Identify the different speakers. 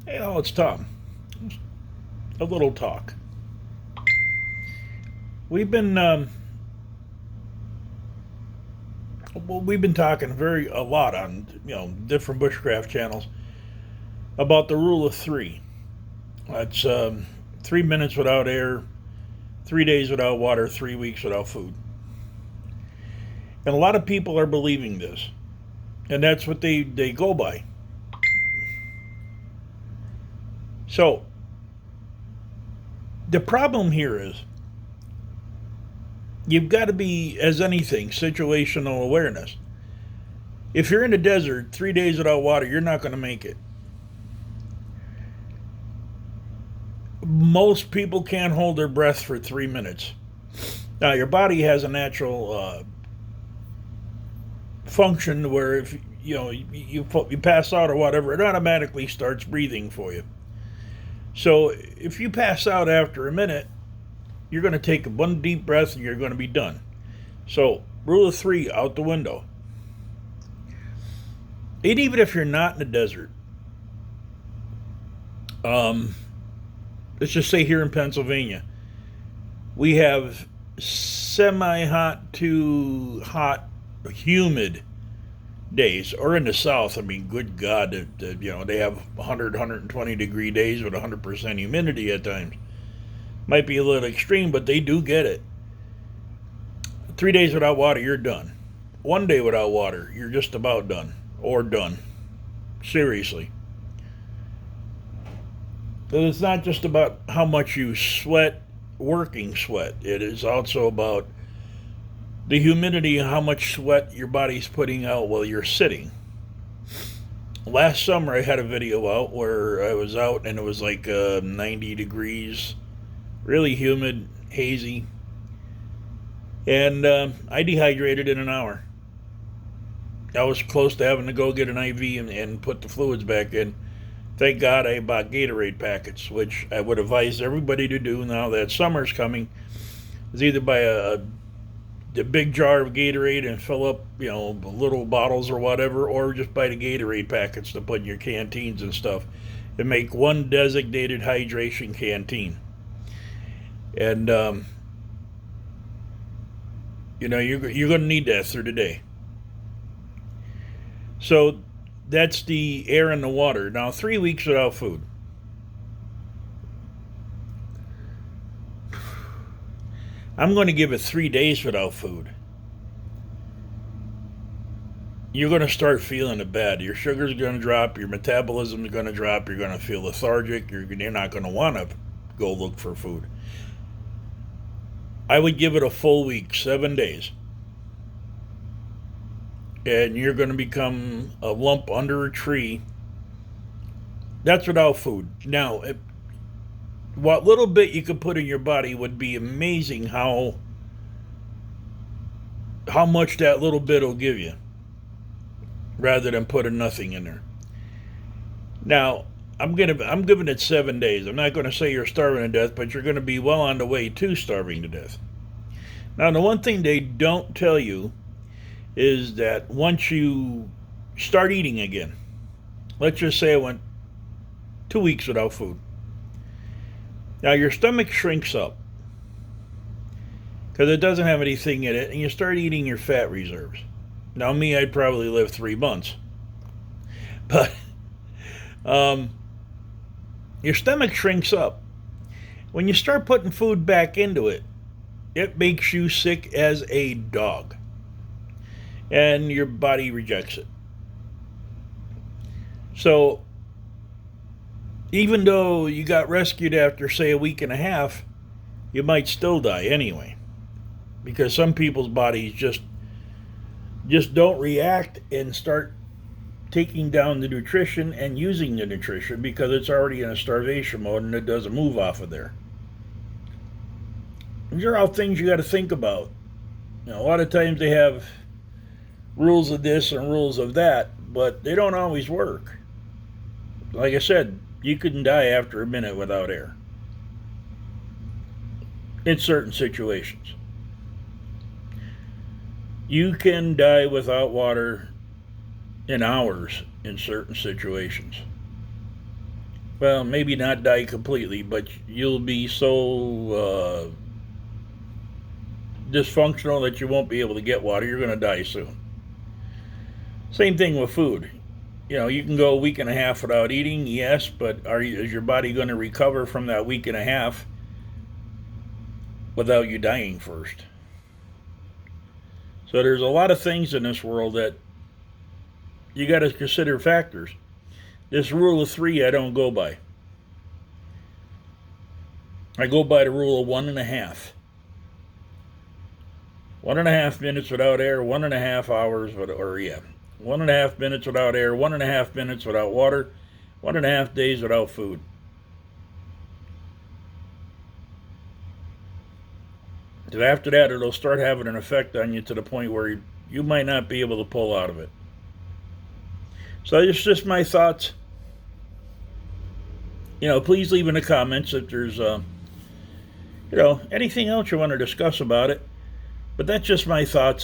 Speaker 1: Hey, oh, it's Tom. A little talk. We've been we've been talking a lot on different bushcraft channels about the rule of three. That's 3 minutes without air, 3 days without water, 3 weeks without food. And a lot of people are believing this, and that's what they go by. So the problem here is you've got to be, as anything, situational awareness. If you're in the desert, 3 days without water, you're not going to make it. Most people can't hold their breath for 3 minutes. Now, your body has a natural function where if you pass out or whatever, it automatically starts breathing for you. So if you pass out after a minute, you're going to take one deep breath and you're going to be done. So rule of three out the window. And even if you're not in the desert, let's just say here in Pennsylvania, we have semi-hot to hot, humid days. Or in the South, I mean, good God, they have 100, 120 degree days with 100% humidity at times. Might be a little extreme, but they do get it. 3 days without water, you're done. 1 day without water, you're just about done. Or done. Seriously. But it's not just about how much you sweat, working sweat. It is also about the humidity, how much sweat your body's putting out while you're sitting. Last summer, I had a video out where I was out and it was like 90 degrees, really humid, hazy, and I dehydrated in an hour. I was close to having to go get an IV and put the fluids back in. Thank God I bought Gatorade packets, which I would advise everybody to do now that summer's coming. Is either buy a big jar of Gatorade and fill up, little bottles or whatever, or just buy the Gatorade packets to put in your canteens and stuff, and make one designated hydration canteen. And you're going to need that through the day. So that's the air and the water. Now, 3 weeks without food. I'm going to give it 3 days without food. You're going to start feeling it bad. Your sugar's going to drop. Your metabolism is going to drop. You're going to feel lethargic. You're not going to want to go look for food. I would give it a full week, 7 days. And you're going to become a lump under a tree. That's without food. Now, what little bit you could put in your body would be amazing how much that little bit will give you, rather than putting nothing in there. Now, I'm giving it 7 days. I'm not going to say you're starving to death, but you're going to be well on the way to starving to death. Now, the one thing they don't tell you is that once you start eating again, let's just say I went 2 weeks without food. Now your stomach shrinks up because it doesn't have anything in it, and you start eating your fat reserves. Now me, I'd probably live 3 months, but your stomach shrinks up. When you start putting food back into it, it makes you sick as a dog, and your body rejects it. So even though you got rescued after, say, a week and a half, you might still die anyway. Because some people's bodies just don't react and start taking down the nutrition and using the nutrition because it's already in a starvation mode and it doesn't move off of there. These are all things you got to think about. A lot of times they have rules of this and rules of that, but they don't always work. Like I said, you couldn't die after a minute without air in certain situations. You can die without water in hours in certain situations. Well, maybe not die completely, but you'll be so dysfunctional that you won't be able to get water. You're going to die soon. Same thing with food. You can go a week and a half without eating, yes, but is your body going to recover from that week and a half without you dying first? So there's a lot of things in this world that you got to consider factors. This rule of three I don't go by. I go by the rule of 1.5. 1.5 minutes without air, 1.5 hours, 1.5 minutes without air, 1.5 minutes without water, 1.5 days without food. So after that, it'll start having an effect on you to the point where you might not be able to pull out of it. So it's just my thoughts. Please leave in the comments if there's, anything else you want to discuss about it. But that's just my thoughts.